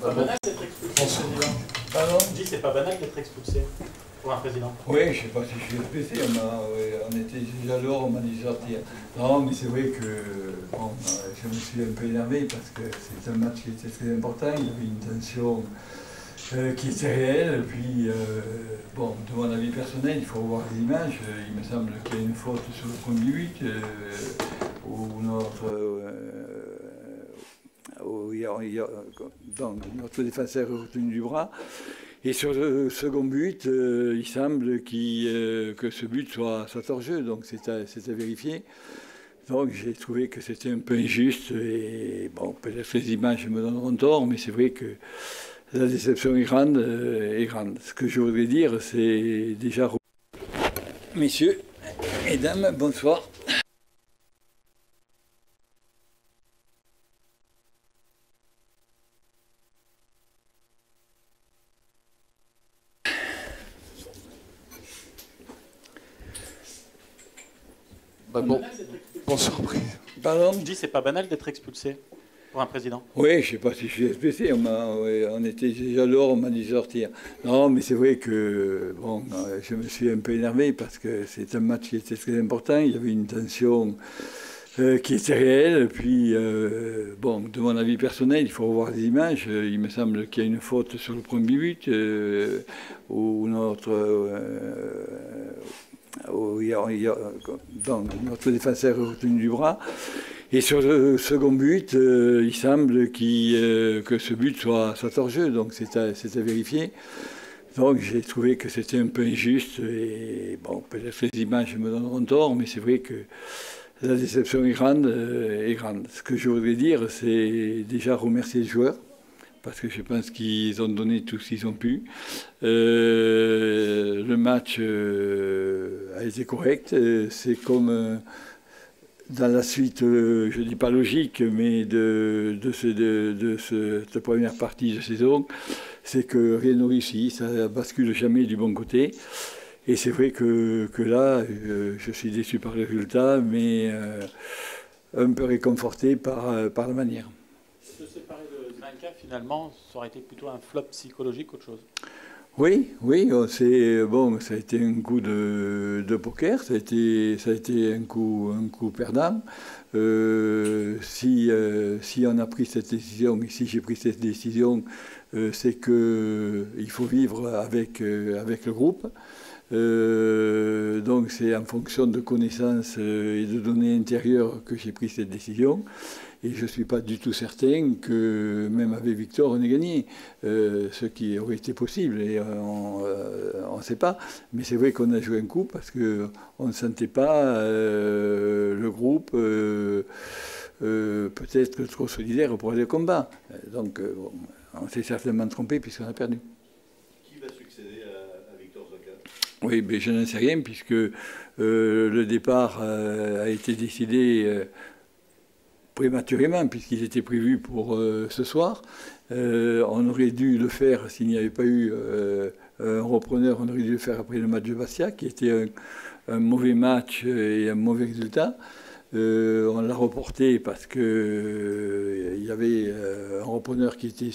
C'est pas banal d'être expulsé, président. Pardon? Je dis, c'est pas banal d'être expulsé pour un président. Oui, je ne sais pas si je suis expulsé, on était déjà là, on m'a dit de sortir. Non, mais c'est vrai que bon, je me suis un peu énervé parce que c'est un match qui était très important, il y avait une tension qui était réelle, puis bon, de mon avis personnel, il faut voir les images, il me semble qu'il y a une faute sur le premier but, où donc, notre défenseur est retenu du bras. Et sur le second but, il semble que ce but soit hors jeu, donc c'est à vérifier. Donc j'ai trouvé que c'était un peu injuste, et bon, peut-être les images me donneront tort, mais c'est vrai que la déception est grande, Ce que je voudrais dire, c'est déjà... Messieurs et dames, bonsoir. Bon. Bonsoir, président. Pardon? Je dis, c'est pas banal d'être expulsé pour un président. Oui, je ne sais pas si je suis expulsé, on était déjà là, on m'a dit de sortir. Non, mais c'est vrai que bon, je me suis un peu énervé parce que c'est un match qui était très important, il y avait une tension qui était réelle, puis bon, de mon avis personnel, il faut revoir les images, il me semble qu'il y a une faute sur le premier but, où donc, notre défenseur est retenu du bras. Et sur le second but, il semble que ce but soit hors jeu, donc c'est à vérifier. Donc j'ai trouvé que c'était un peu injuste, et bon, peut-être les images me donneront tort, mais c'est vrai que la déception est grande, Ce que je voudrais dire, c'est déjà remercier les joueurs, parce que je pense qu'ils ont donné tout ce qu'ils ont pu. Le match a été correct. C'est comme dans la suite, je ne dis pas logique, mais de cette première partie de saison, c'est que rien ne réussit, ça bascule jamais du bon côté. Et c'est vrai que là, je suis déçu par le résultat, mais un peu réconforté par la manière. Se séparer de Zlanka, finalement, ça aurait été plutôt un flop psychologique qu'autre chose. Oui, bon, ça a été un coup de poker, ça a été un coup perdant. Si on a pris cette décision, et si j'ai pris cette décision, c'est qu'il faut vivre avec le groupe. Donc c'est en fonction de connaissances et de données intérieures que j'ai pris cette décision. Et je ne suis pas du tout certain que même avec Victor on ait gagné, ce qui aurait été possible, et on ne sait pas. Mais c'est vrai qu'on a joué un coup parce qu'on ne sentait pas le groupe peut-être trop solidaire pour aller au combat. Donc bon, on s'est certainement trompé puisqu'on a perdu. Qui va succéder à Victor Zlanka? Oui, mais je n'en sais rien puisque le départ a été décidé prématurément, puisqu'il était prévu pour ce soir. On aurait dû le faire s'il n'y avait pas eu un repreneur, on aurait dû le faire après le match de Bastia, qui était un mauvais match et un mauvais résultat. On l'a reporté parce que il y avait un repreneur qui était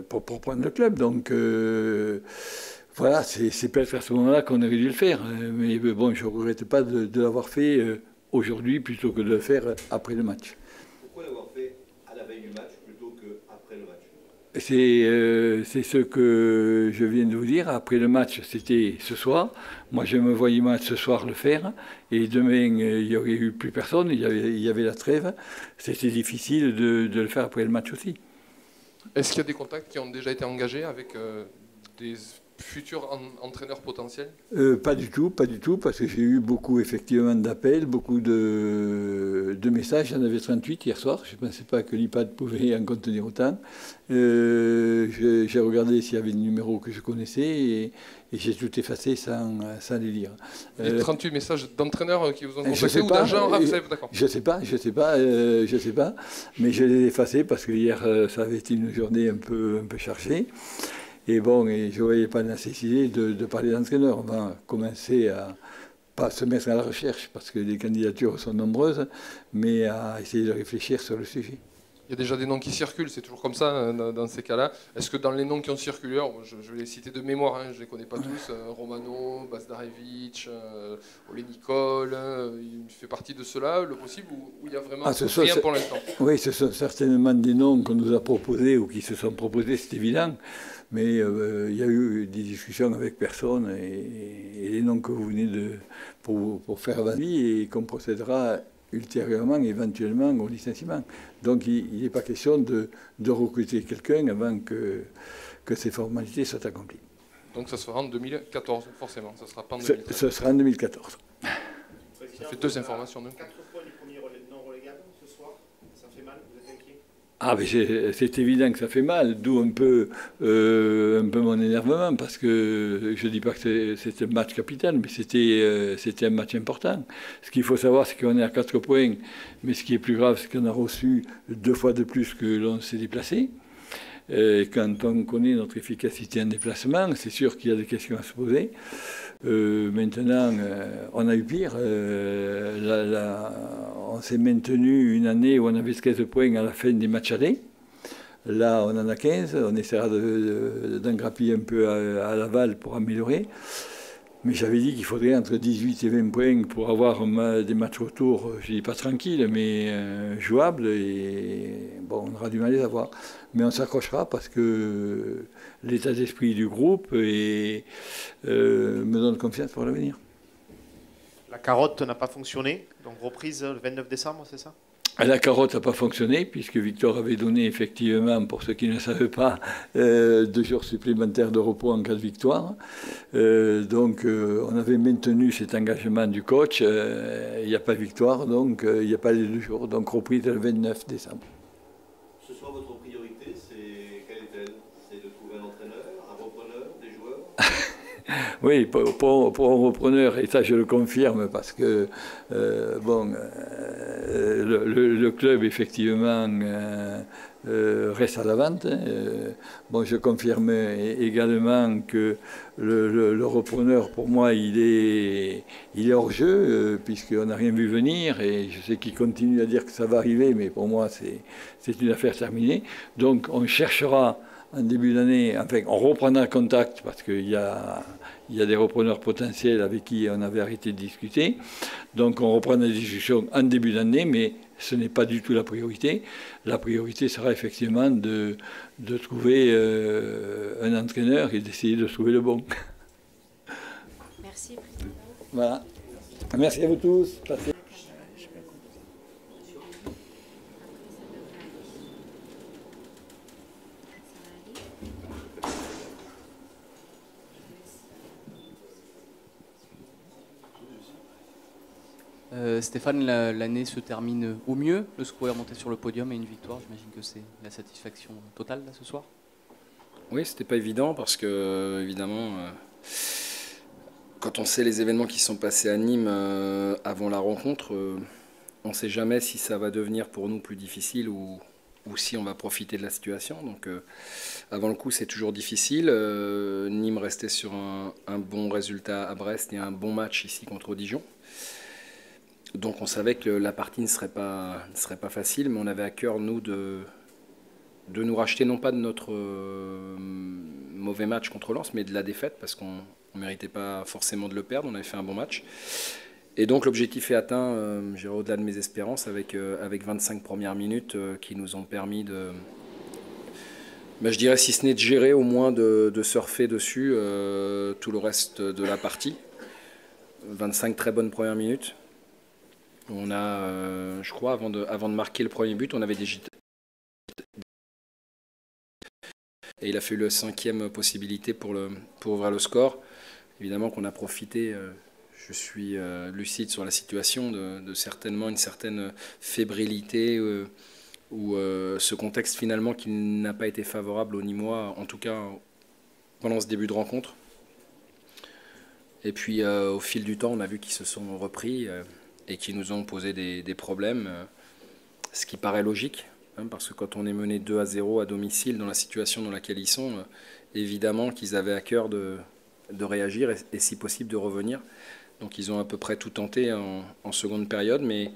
pour prendre le club. Donc voilà, c'est peut-être à ce moment-là qu'on aurait dû le faire. Mais bon, je ne regrette pas de l'avoir fait aujourd'hui plutôt que de le faire après le match. Pourquoi l'avoir fait à la veille du match plutôt qu'après le match? C'est ce que je viens de vous dire. Après le match, c'était ce soir. Moi, je me voyais mal ce soir le faire. Et demain, il n'y aurait eu plus personne. Il y avait la trêve. C'était difficile de le faire après le match aussi. Est-ce qu'il y a des contacts qui ont déjà été engagés avec des futurs entraîneurs potentiels? Pas du tout, parce que j'ai eu beaucoup effectivement d'appels, beaucoup de messages. J'en avais 38 hier soir. Je ne pensais pas que l'iPad pouvait en contenir autant. J'ai regardé s'il y avait des numéros que je connaissais et j'ai tout effacé sans les lire. Les 38 messages d'entraîneurs qui vous ont contacté ou d'agents? Ah, vous savez, d'accord. Je sais pas, mais je les ai effacés parce que hier ça avait été une journée un peu chargée. Et bon, je ne voyais pas la nécessité de parler d'entraîneur. On va commencer à pas se mettre à la recherche parce que les candidatures sont nombreuses, mais à essayer de réfléchir sur le sujet. Il y a déjà des noms qui circulent, c'est toujours comme ça dans ces cas-là. Est-ce que dans les noms qui ont circulé, alors, je vais les citer de mémoire, hein, je ne les connais pas tous, Romano, Bazdarevic, Olé Nicole, il fait partie de ceux-là, le possible, ou il y a vraiment rien pour l'instant? Oui, ce sont certainement des noms qu'on nous a proposés ou qui se sont proposés, c'est évident. Mais il y a eu des discussions avec personne et les noms que vous venez pour faire avancer et qu'on procédera ultérieurement, éventuellement, au licenciement. Donc il n'est pas question de recruter quelqu'un avant que ces formalités soient accomplies. Donc ça se fera en 2014, forcément, ça ne sera pas en 2013. Ce sera en 2014. Ça fait deux informations. 4 points du premier non relégable ce soir, ça fait mal, vous êtes inquiet? Ah, mais c'est évident que ça fait mal, d'où un peu mon énervement, parce que je ne dis pas que c'était un match capital, mais c'était un match important. Ce qu'il faut savoir, c'est qu'on est à 4 points, mais ce qui est plus grave, c'est qu'on a reçu 2 fois de plus que l'on s'est déplacé. Quand on connaît notre efficacité en déplacement, c'est sûr qu'il y a des questions à se poser. Maintenant, on a eu pire. On s'est maintenu une année où on avait 15 points à la fin des matchs allés. Là, on en a 15. On essaiera d'en grappiller un peu à Laval pour améliorer. Mais j'avais dit qu'il faudrait entre 18 et 20 points pour avoir des matchs retour, je ne dis pas tranquilles, mais jouables. Et bon, on aura du mal à les avoir. Mais on s'accrochera parce que l'état d'esprit du groupe me donne confiance pour l'avenir. La carotte n'a pas fonctionné, donc reprise le 29 décembre, c'est ça? La carotte n'a pas fonctionné, puisque Victor avait donné effectivement, pour ceux qui ne savaient pas, 2 jours supplémentaires de repos en cas de victoire. Donc on avait maintenu cet engagement du coach. Il n'y a pas de victoire, donc il n'y a pas les 2 jours. Donc reprise le 29 décembre. Ce soir, votre priorité, quelle est-elle? C'est de trouver un entraîneur, un repreneur, des joueurs? Oui, pour un repreneur, et ça je le confirme parce que le club effectivement reste à la vente. Je confirme également que le repreneur, pour moi, il est hors jeu puisqu'on n'a rien vu venir et je sais qu'il continue à dire que ça va arriver, mais pour moi c'est une affaire terminée. Donc on cherchera en début d'année, enfin on reprendra contact parce qu'il y a des repreneurs potentiels avec qui on avait arrêté de discuter. Donc on reprend la discussion en début d'année, mais ce n'est pas du tout la priorité. La priorité sera effectivement de trouver un entraîneur et d'essayer de trouver le bon. Merci, Président. Voilà. Merci à vous tous. Passez. Stéphane, l'année se termine au mieux. Le score est remonté sur le podium et une victoire. J'imagine que c'est la satisfaction totale là, ce soir. Oui, c'était pas évident parce que, évidemment, quand on sait les événements qui sont passés à Nîmes avant la rencontre, on ne sait jamais si ça va devenir pour nous plus difficile ou si on va profiter de la situation. Donc, avant le coup, c'est toujours difficile. Nîmes restait sur un bon résultat à Brest et un bon match ici contre Dijon. Donc on savait que la partie ne serait pas facile, mais on avait à cœur, nous, de nous racheter, non pas de notre mauvais match contre Lens, mais de la défaite, parce qu'on ne méritait pas forcément de le perdre, on avait fait un bon match. Et donc l'objectif est atteint, j'irai au-delà de mes espérances, avec 25 premières minutes qui nous ont permis de... je dirais, si ce n'est de gérer, au moins de surfer dessus tout le reste de la partie. 25 très bonnes premières minutes. On a, je crois, avant de marquer le premier but, on avait des... Et il a fallu la 5e possibilité pour ouvrir le score. Évidemment qu'on a profité, je suis lucide sur la situation, de certainement une certaine fébrilité ou ce contexte finalement qui n'a pas été favorable aux Nîmois, en tout cas pendant ce début de rencontre. Et puis au fil du temps, on a vu qu'ils se sont repris et qui nous ont posé des problèmes, ce qui paraît logique, hein, parce que quand on est mené 2-0 à domicile dans la situation dans laquelle ils sont, évidemment qu'ils avaient à cœur de réagir et si possible de revenir. Donc ils ont à peu près tout tenté en seconde période, mais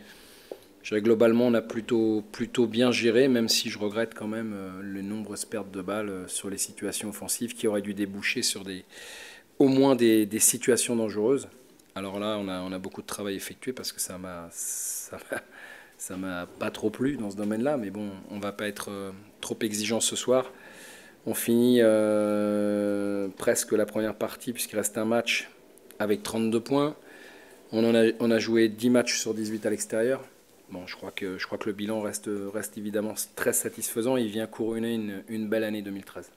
je dirais globalement, on a plutôt bien géré, même si je regrette quand même les nombreuses pertes de balles sur les situations offensives qui auraient dû déboucher sur au moins des situations dangereuses. Alors là, on a beaucoup de travail effectué parce que ça m'a pas trop plu dans ce domaine-là, mais bon, on va pas être trop exigeant ce soir. On finit presque la première partie puisqu'il reste un match avec 32 points. On a joué 10 matchs sur 18 à l'extérieur. Bon, je crois que le bilan reste évidemment très satisfaisant. Il vient couronner une belle année 2013.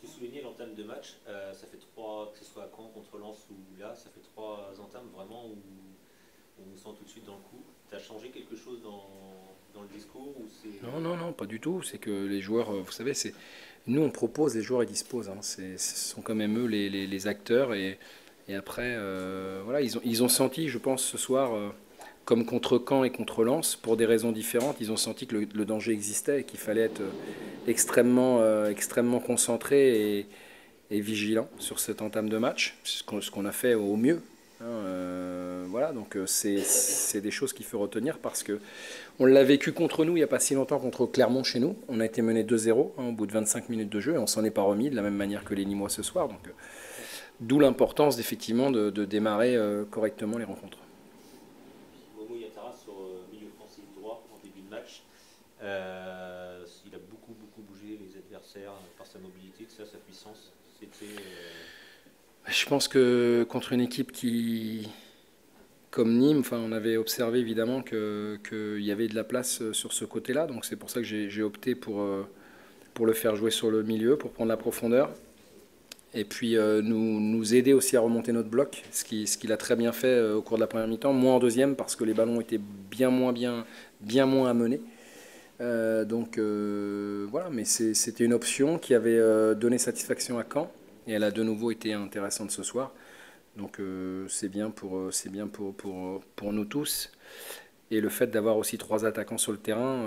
Tu soulignais l'entame de match. Ça fait 3, que ce soit à Caen, contre Lens ou là, ça fait 3 entames vraiment où on nous sent tout de suite dans le coup. Tu as changé quelque chose dans le discours ou c'est... Non, pas du tout. C'est que les joueurs, vous savez, nous on propose, les joueurs ils disposent. Hein. Ce sont quand même eux les acteurs. Et après, voilà, ils ont senti, je pense, ce soir... comme contre Caen et contre Lens, pour des raisons différentes, ils ont senti que le danger existait et qu'il fallait être extrêmement concentré et vigilant sur cette entame de match, ce qu'on a fait au mieux. Voilà, donc c'est des choses qu'il faut retenir parce que on l'a vécu contre nous il n'y a pas si longtemps contre Clermont chez nous. On a été mené 2-0 au bout de 25 minutes de jeu et on s'en est pas remis de la même manière que les Nîmois ce soir. Donc, d'où l'importance effectivement de démarrer correctement les rencontres. Il a beaucoup bougé les adversaires par sa mobilité, sa puissance. Je pense que contre une équipe comme Nîmes, on avait observé évidemment qu'il y avait de la place sur ce côté-là. Donc c'est pour ça que j'ai opté pour le faire jouer sur le milieu, pour prendre la profondeur. Et puis nous aider aussi à remonter notre bloc, ce qu'il a très bien fait au cours de la première mi-temps, moins en deuxième parce que les ballons étaient bien moins à mener. Voilà, mais c'était une option qui avait donné satisfaction à Caen et elle a de nouveau été intéressante ce soir. Donc c'est bien pour nous tous. Et le fait d'avoir aussi 3 attaquants sur le terrain,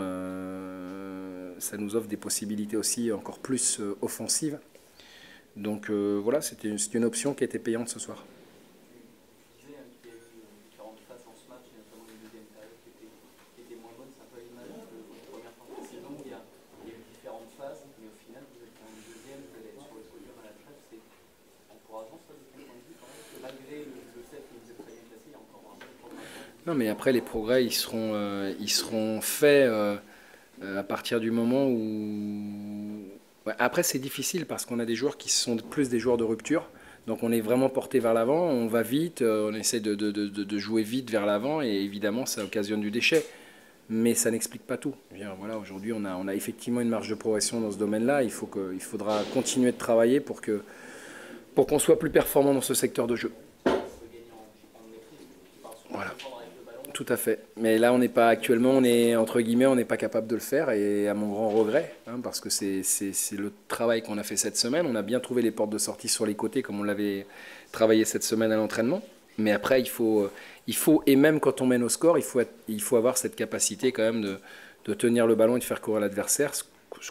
ça nous offre des possibilités aussi encore plus offensives. Donc voilà, c'était une option qui était payante ce soir. Non, mais après les progrès ils seront faits à partir du moment où... Ouais, après c'est difficile parce qu'on a des joueurs qui sont plus des joueurs de rupture. Donc on est vraiment porté vers l'avant, on va vite, on essaie de jouer vite vers l'avant et évidemment ça occasionne du déchet. Mais ça n'explique pas tout. Voilà, aujourd'hui on a effectivement une marge de progression dans ce domaine-là. Il faudra continuer de travailler pour qu'on soit plus performant dans ce secteur de jeu. Voilà. Tout à fait. Mais là, on n'est pas actuellement, on n'est pas capable de le faire et à mon grand regret, parce que c'est le travail qu'on a fait cette semaine. On a bien trouvé les portes de sortie sur les côtés comme on l'avait travaillé cette semaine à l'entraînement. Mais après, il faut, et même quand on mène au score, il faut avoir cette capacité quand même de tenir le ballon et de faire courir l'adversaire, ce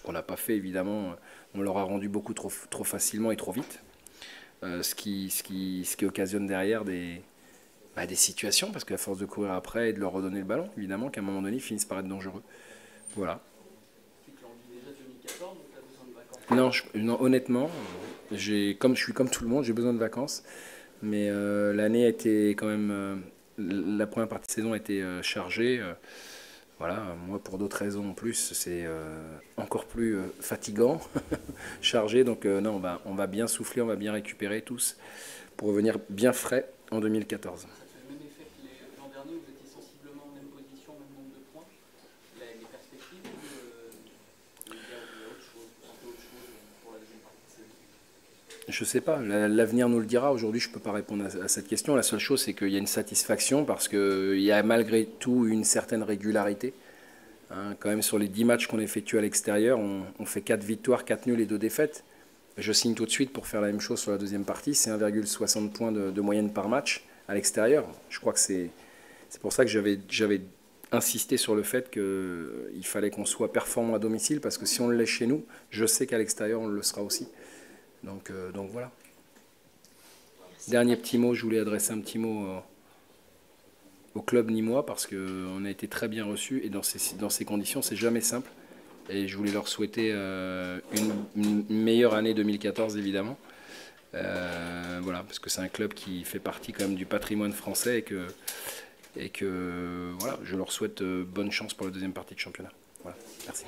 qu'on n'a pas fait évidemment. On leur a rendu beaucoup trop facilement et trop vite, ce qui occasionne derrière des situations, parce qu'à force de courir après et de leur redonner le ballon, évidemment qu'à un moment donné, ils finissent par être dangereux. Voilà. Non, honnêtement, comme je suis comme tout le monde, j'ai besoin de vacances. Mais l'année a été quand même... la première partie de saison a été chargée. Voilà, moi, pour d'autres raisons en plus, c'est encore plus fatigant, chargé. Donc non, on va bien souffler, on va bien récupérer tous pour revenir bien frais en 2014. Je ne sais pas, l'avenir nous le dira. Aujourd'hui, je ne peux pas répondre à cette question. La seule chose, c'est qu'il y a une satisfaction parce qu'il y a malgré tout une certaine régularité. Quand même, sur les 10 matchs qu'on effectue à l'extérieur, on fait 4 victoires, 4 nuls et 2 défaites. Je signe tout de suite pour faire la même chose sur la deuxième partie. C'est 1,60 points de moyenne par match à l'extérieur. Je crois que c'est pour ça que j'avais insisté sur le fait qu'il fallait qu'on soit performant à domicile parce que si on le laisse chez nous, je sais qu'à l'extérieur, on le sera aussi. Donc voilà. Merci. Dernier petit mot, je voulais adresser un petit mot au club nîmois parce qu'on a été très bien reçus et dans ces conditions, c'est jamais simple. Et je voulais leur souhaiter une meilleure année 2014, évidemment. Voilà, parce que c'est un club qui fait partie quand même du patrimoine français et que voilà, je leur souhaite bonne chance pour la deuxième partie de championnat. Voilà, merci.